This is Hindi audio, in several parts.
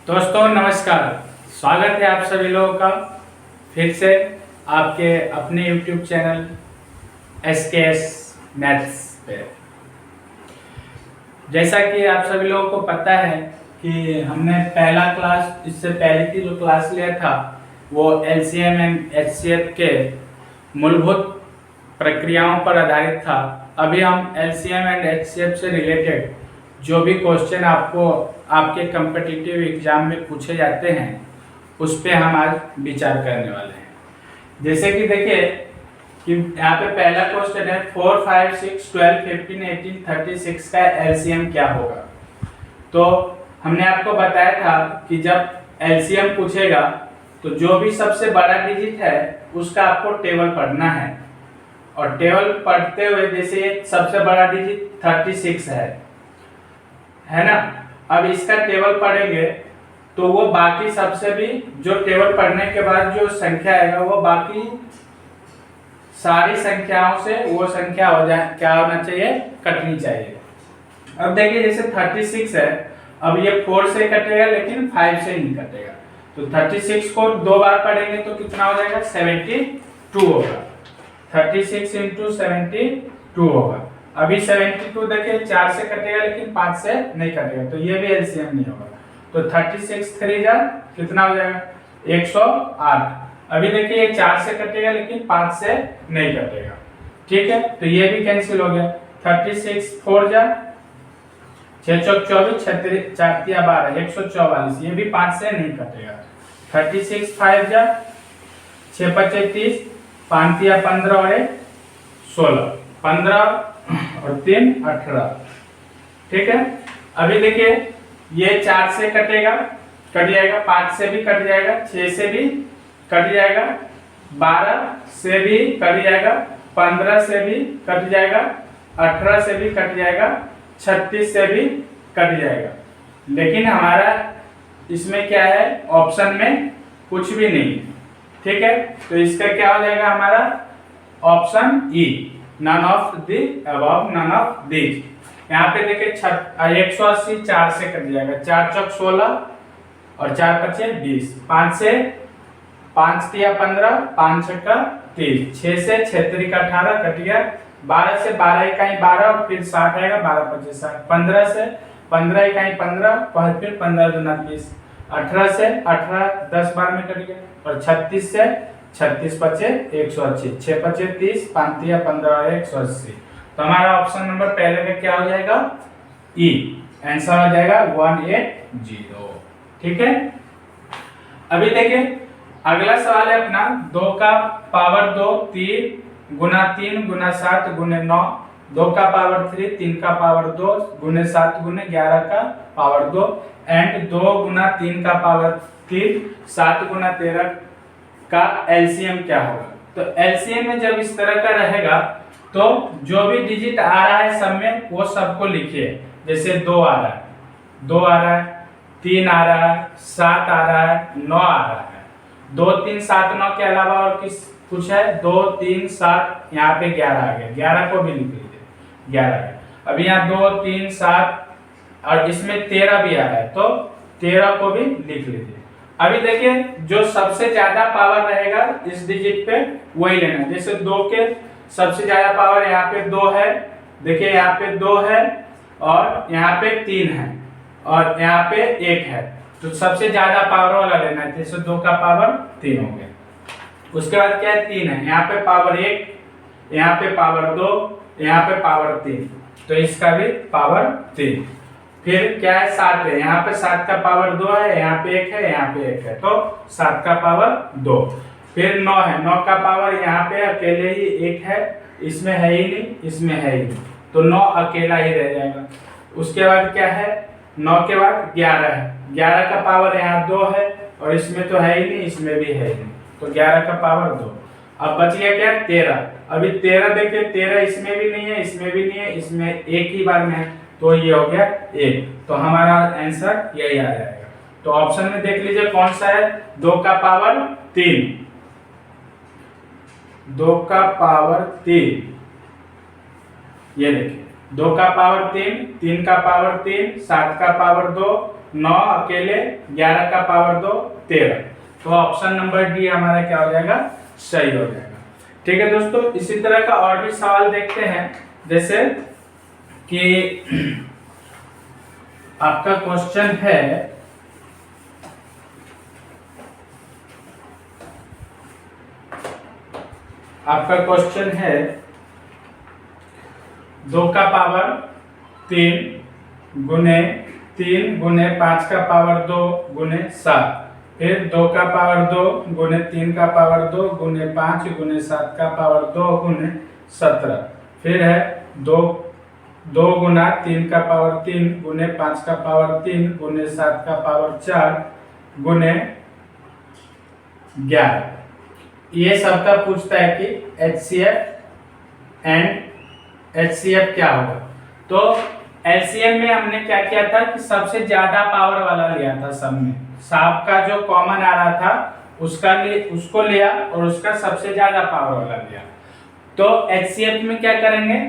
दोस्तों नमस्कार। स्वागत है आप सभी लोगों का फिर से आपके अपने YouTube चैनल SKS मैथ्स पे। जैसा कि आप सभी लोगों को पता है कि हमने पहला क्लास, इससे पहले की जो क्लास लिया था वो LCM एंड HCF के मूलभूत प्रक्रियाओं पर आधारित था। अभी हम LCM एंड HCF से रिलेटेड जो भी क्वेश्चन आपको आपके कम्पिटिटिव एग्जाम में पूछे जाते हैं उस पे हम आज विचार करने वाले हैं। जैसे कि देखिए कि यहाँ पे पहला क्वेश्चन है 4, 5, 6, 12, 15, 18, 36 का LCM क्या होगा। तो हमने आपको बताया था कि जब LCM पूछेगा तो जो भी सबसे बड़ा डिजिट है उसका आपको टेबल पढ़ना है, और टेबल पढ़ते हुए जैसे ये सबसे बड़ा डिजिट 36 है ना। अब इसका टेबल पढ़ेंगे तो वो बाकी सबसे भी जो टेबल पढ़ने के बाद जो संख्या आएगा वो बाकी सारी संख्याओं से वो संख्या हो जाए, क्या होना चाहिए, कटनी चाहिए। अब देखिए जैसे 36 है, अब ये 4 से कटेगा लेकिन 5 से नहीं कटेगा, तो 36 को 2 बार पढ़ेंगे तो कितना हो जाएगा, 72 होगा। 36 इंटू 72 होगा। अभी 72 देखिए 4 से कटेगा लेकिन 5 से नहीं कटेगा, तो ये भी LCM नहीं होगा। तो 36 3 जा कितना हो जाएगा, 108। अभी देखिए ये 4 से कटेगा लेकिन 5 से नहीं कटेगा, ठीक है, तो ये भी कैंसिल हो गया। 36 4 जा 6 चौक 24, 4 तिया 12, 144, ये भी 5 से नहीं कटेगा। 36 5 जा 6 5 30, 5 तिया 15 और 1 16, 15 और 3 18, ठीक है। अभी देखिए ये 4 से कटेगा, कट जाएगा, 5 से भी कट जाएगा, 6 से भी कट जाएगा, 12 से भी कट जाएगा, 15 से भी कट जाएगा, 18 से भी कट जाएगा, 36 से भी कट जाएगा। लेकिन हमारा इसमें क्या है, ऑप्शन में कुछ भी नहीं, ठीक है। तो इसका क्या हो जाएगा हमारा option E, none of the above, none of these. यहाँ पे देखिए 180 4 से कट जाएगा, 4 चौक 16 और 4 पचे 20, 5 से 5 तिया 15, 5 छक्का 30, 6 से 6 तिरिका 18 कट गया, 12 से 12 इकाई 12 और फिर 60 आएगा, 12 पचे 60, 15 से 15 इकाई 15 और फिर 15 दूना 20, 18 से 18 10 बार में कट गया, और 36 से 36 पचे 180, 6 पचे 30, 5 तिया 15 और 180। तो हमारा ऑप्शन नंबर पहले में क्या हो जाएगा, ई, आंसर हो जाएगा 180, ठीक है। अभी देखिए अगला सवाल है अपना 2 का पावर 2 3 गुना 3 गुना 7 गुने 9, 2 का पावर 3 3 का पावर 2 गुने 7 गुने 11 का पावर 2 एंड 2 गुना 3 का पावर 3 7 गुना 13 का LCM क्या होगा। तो LCM में जब इस तरह का रहेगा तो जो भी डिजिट आ रहा है सब में वो सबको लिखिए। जैसे 2 आ रहा है, 2 आ रहा है, 3 आ रहा है, 7 आ रहा है, 9 आ रहा है। 2 3 7 9 के अलावा और किस कुछ है, 2 3 7, यहाँ पे 11 आ गया, 11 को भी लिख लीजिए, 11 है। अभी यहाँ 2 3 7 और इसमें 13 भी आ रहा है, तो 13 को भी लिख लीजिए। अभी देखिए जो सबसे ज्यादा पावर रहेगा इस डिजिट पे वही लेना है। जैसे 2 के सबसे ज्यादा पावर यहाँ पे 2 है, देखिए यहाँ पे 2 है और यहाँ पे 3 है और यहाँ पे 1 है, तो सबसे ज्यादा पावर वाला लेना है। जैसे 2 का पावर 3 हो गया, उसके बाद क्या है, 3 है, यहाँ पे पावर 1, यहाँ पे पावर 2, यहाँ पे पावर 3, तो इसका भी पावर 3। फिर क्या है, 7 है, यहाँ पे 7 का पावर 2 है, यहाँ पे 1 है, यहाँ पे 1 है, तो 7 का पावर 2। फिर 9 है, 9 का पावर यहाँ पे अकेले ही 1 है, इसमें है ही नहीं, इसमें है ही नहीं, तो 9 अकेला ही रह जाएगा। उसके बाद क्या है, 9 के बाद 11 है, 11 का पावर यहाँ 2 है और इसमें तो है ही नहीं, इसमें भी है ही नहीं, तो 11 का पावर 2। अब बच गया क्या, 13। अभी 13 देखिए, 13 इसमें भी नहीं है, इसमें भी नहीं है, इसमें एक ही बार में है, तो ये हो गया 1। तो हमारा आंसर यही आ जाएगा। तो ऑप्शन में देख लीजिए कौन सा है, 2 का पावर 3, 2 का पावर 3, ये देखिए 2 का पावर 3, 3 का पावर 3, 7 का पावर 2, 9 अकेले, 11 का पावर 2 13। तो ऑप्शन नंबर डी हमारा क्या हो जाएगा, सही हो जाएगा। ठीक है दोस्तों, इसी तरह का और भी सवाल देखते हैं। जैसे कि आपका क्वेश्चन है, आपका क्वेश्चन है 2 का पावर 3 गुने 3 गुने 5 का पावर 2 गुने 7, फिर 2 का पावर 2 गुने 3 का पावर 2 गुने 5 गुने 7 का पावर 2 गुने 17, फिर है 2 गुना 3 का पावर 3 गुने 5 का पावर 3 गुने 7 का पावर 4 गुने 11। ये सबका पूछता है कि HCF एंड HCF क्या होगा। तो LCM में हमने क्या किया था कि सबसे ज्यादा पावर वाला लिया था, सब में साफ का जो कॉमन आ रहा था उसको लिया और उसका सबसे ज्यादा पावर वाला लिया। तो HCF में क्या करेंगे,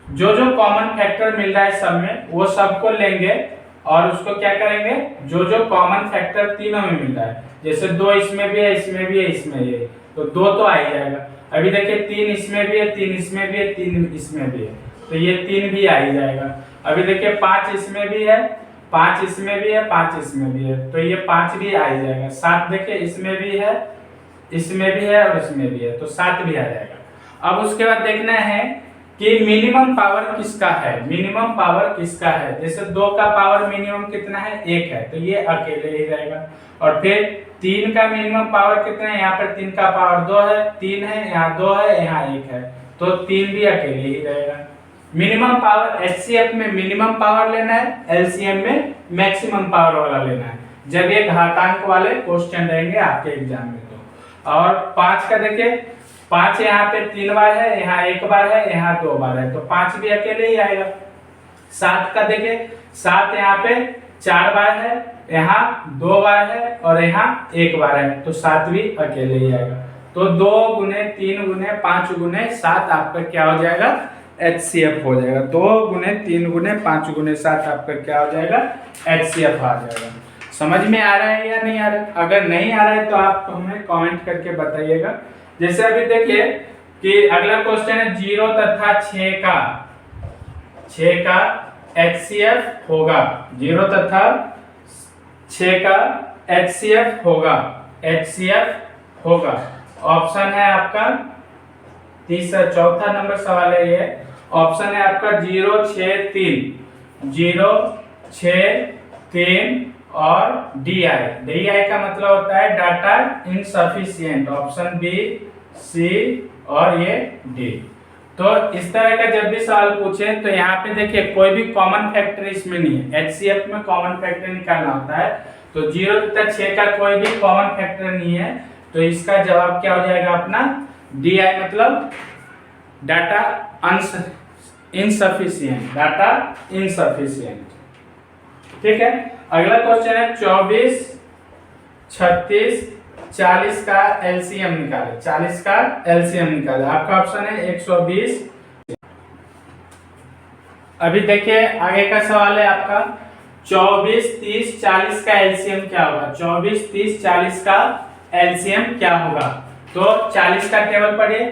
जो जो कॉमन फैक्टर मिल रहा है सब में वो सबको लेंगे और उसको क्या करेंगे, जो जो कॉमन फैक्टर तीनों में मिल रहा है, जैसे 2 इसमें भी है, इसमें भी है, इसमें भी है, तो 2 तो आ ही जाएगा। अभी देखिए 3 इसमें भी है, 3 इसमें भी है, 3 इसमें भी है, तो ये 3 भी आ ही जाएगा। अभी देखिए 5 इसमें भी है, 5 इसमें भी है, 5 इसमें भी है, तो ये 5 भी आ ही जाएगा। 7 देखिए इसमें भी है, इसमें भी है और इसमें भी है, तो 7 भी आ जाएगा। अब उसके बाद देखना है कि मिनिमम पावर किसका है, मिनिमम पावर किसका है। जैसे 2 का पावर मिनिमम कितना है, 1 है, तो ये अकेले ही रहेगा। और फिर 3 का मिनिमम पावर कितना है, यहाँ पर 3 का पावर 2 है, 3 है, यहाँ 2 है, यहाँ 1 है, तो 3 भी अकेले ही रहेगा। मिनिमम पावर HCF में मिनिमम पावर लेना है, LCM में मैक्सिमम पावर वाला लेना है, जब ये घातांक वाले क्वेश्चन रहेंगे आपके एग्जाम में। तो और 5 का देखिए 5 यहाँ पे 3 बार है, यहाँ 1 बार है, यहाँ 2 बार है, तो 5 भी अकेले ही आएगा। 7 का देखिए 7 यहाँ पे 4 बार है, यहाँ 2 बार है और यहाँ 1 बार है, तो 7 भी अकेले ही आएगा। तो 2 गुने 3 गुने 5 गुने 7 आपका क्या हो जाएगा, HCF हो जाएगा। 2 गुने 3 गुने 5 गुने 7 आपका क्या हो जाएगा, HCF आ जाएगा। समझ में आ रहा है या नहीं आ रहा है? अगर नहीं आ रहा है तो आप हमें कमेंट करके बताइएगा। जैसे अभी देखिए कि अगला क्वेश्चन है 0 तथा 6 का HCF होगा, 0 तथा 6 का HCF होगा। ऑप्शन है आपका चौथा नंबर सवाल है ये। ऑप्शन है आपका 0 6 3 और DI का मतलब होता है डाटा इनसफिशिएंट, ऑप्शन बी, सी और ये डी। तो इस तरह का जब भी सवाल पूछे तो यहाँ पे देखिए कोई भी कॉमन फैक्टर इसमें नहीं है। HCF में कॉमन फैक्टर निकालना होता है, तो 0 तथा 6 का कोई भी कॉमन फैक्टर नहीं है, तो इसका जवाब क्या हो जाएगा अपना DI, मतलब डाटा इनसफिशिएंट, ठीक है। अगला क्वेश्चन है 24 36 40 का LCM निकाले, 40 का LCM निकाले। आपका ऑप्शन है 120। अभी देखिए आगे का सवाल है आपका 24 30 40 का LCM क्या होगा। 24 30 40 का LCM क्या होगा, तो 40 का टेबल पढ़िए।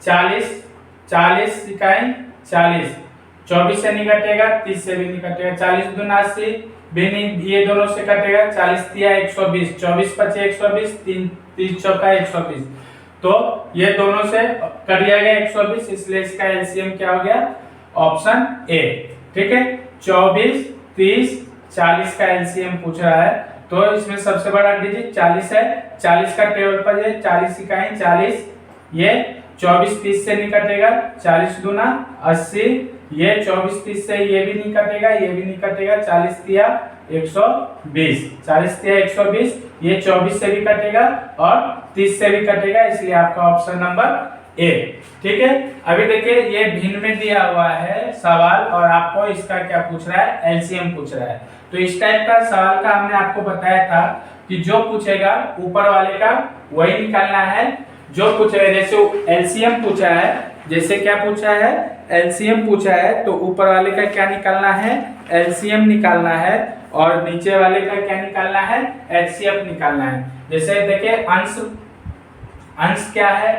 40 इकाई 40, 24 से नहीं कटेगा, 30 से भी नहीं कटेगा, 40 दूना 80 भी नहीं, ये दोनों से कटेगा। 40 दिया 120, 24 पचे 120, 30 चौका 120, तो ये दोनों से कट जाएगा 120, इसलिए इसका LCM क्या हो गया, ऑप्शन ए। ठीक है, 24 30 40 का LCM पूछ रहा है, तो इसमें सबसे बड़ा डिजिट 40 है। 40 का टेबल पर है, 40 इकाई 40, ये 24 30 से नहीं कटेगा, 40 दूना 80, ये 24 30 से ये भी नहीं कटेगा, ये भी नहीं कटेगा, 40 दिया 120, 40 दिया 120, ये 24 से भी कटेगा और 30 से भी कटेगा, इसलिए आपका ऑप्शन नंबर ए। ठीक है, अभी देखिए ये भिन्न में दिया हुआ है सवाल और आपको इसका क्या पूछ रहा है, LCM पूछ रहा है। तो इस टाइप का सवाल का हमने आपको बताया था कि जो पूछेगा ऊपर वाले का वही निकालना है, जो पूछेगा। जैसे LCM पूछा है, जैसे क्या पूछा है, LCM पूछा है, तो ऊपर वाले का क्या निकालना है, LCM निकालना है। और नीचे वाले का क्या निकालना है, HCF निकालना है। जैसे देखिए अंश क्या है,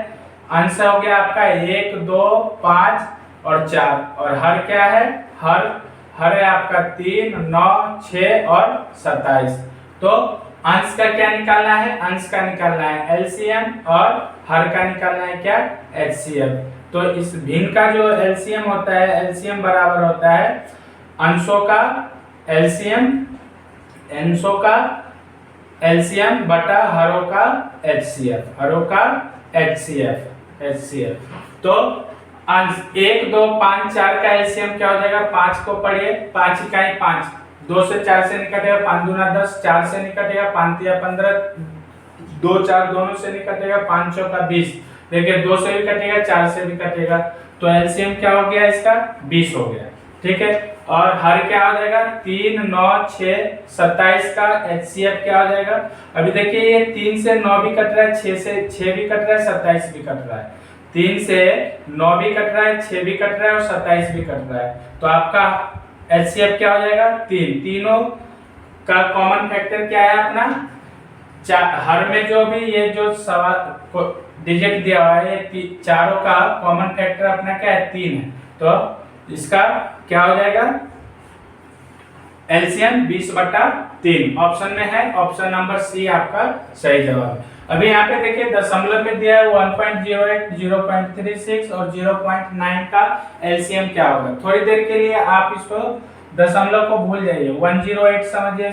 अंश हो गया आपका 1 2 5 और 4, और हर क्या है, हर है आपका 3 9 6 और 27। तो अंश का क्या निकालना है, अंश का निकालना है LCM और हर का निकालना है क्या, HCF। तो इस भिन्न का जो LCM होता है, LCM बराबर होता है अंशों का LCM बटा हरों का HCF। तो अंश 1 2 5 4 का LCM क्या हो जाएगा, 5 को पढ़िए, 5 इकाई 5, 2 से 4 से निकटेगा 5 दूना 10, 4 से निकटेगा 5 तिया 15, 2 4 दोनों से निकटेगा 5 चौका 20। देखिए 2 से भी कटेगा 4 से भी कटेगा, तो LCM क्या हो गया इसका, 20 हो गया। ठीक है, और हर क्या हो जाएगा, 3 9 6 27 का HCF क्या हो जाएगा। अभी देखिए ये 3 से 9 भी कट रहा है, 6 से 6 भी कट रहा है, 27 भी कट रहा है। 3 से 9 भी कट रहा है, 6 भी कट रहा है और 27 भी कट रहा है। तो आपका HCF क्या हो जाएगा, 3। तीनों का कॉमन फैक्टर क्या है अपना, हर में जो भी ये जो सवाल डिजिट दिया हुआ है, ये चारों का कॉमन फैक्टर अपना क्या है, 3 है। तो इसका क्या हो जाएगा, LCM 20/3 ऑप्शन में है, ऑप्शन नंबर सी आपका सही जवाब है। अभी यहाँ पे देखिए दशमलव में दिया है 1.08 0.36 और 0.9 का LCM क्या होगा। थोड़ी देर के लिए आप इसको दशमलव को भूल जाइए, 108 समझिए,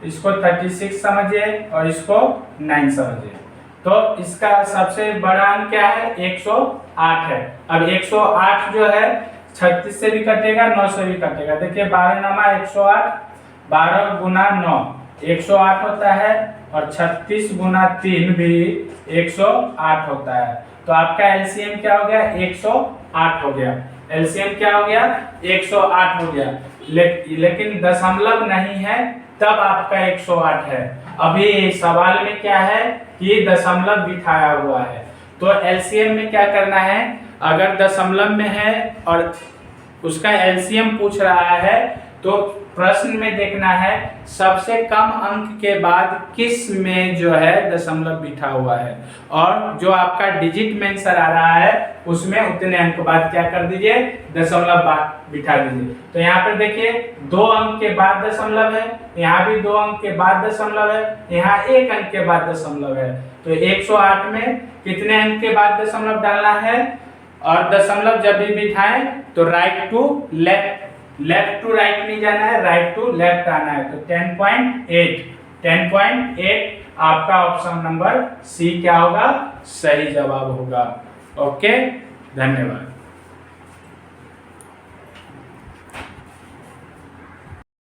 इसको 36 समझिए और इसको 9 समझिए। तो इसका सबसे बड़ा अंक क्या है, 108 है। अब 108 जो है 36 से भी कटेगा, 9 से भी कटेगा। देखिए 12 नमा 108, 12 गुना 9 108 होता है, और 36 गुना 3 भी 108 होता है। तो आपका LCM क्या हो गया, 108 हो गया। LCM क्या हो गया, 108 हो गया। लेकिन दशमलव नहीं है तब आपका 108 है। अभी सवाल में क्या है कि दशमलव बिठाया हुआ है। तो LCM में क्या करना है, अगर दशमलव में है और उसका LCM पूछ रहा है तो प्रश्न में देखना है सबसे कम अंक के बाद किस में जो है दशमलव बिठा हुआ है, और जो आपका डिजिट में आंसर आ रहा है उसमें उतने अंक बाद क्या कर दीजिए, दशमलव बिठा दीजिए। तो यहाँ पर देखिए 2 अंक के बाद दशमलव है, यहाँ भी 2 अंक के बाद दशमलव है, यहाँ 1 अंक के बाद दशमलव है। तो 108 में कितने अंक के बाद दशमलव डालना है, और दशमलव जब भी बिठाएं तो right to left to right नहीं जाना है, राइट टू लेफ्ट आना है। तो 10.8 आपका ऑप्शन नंबर सी क्या होगा, सही जवाब होगा। ओके, धन्यवाद।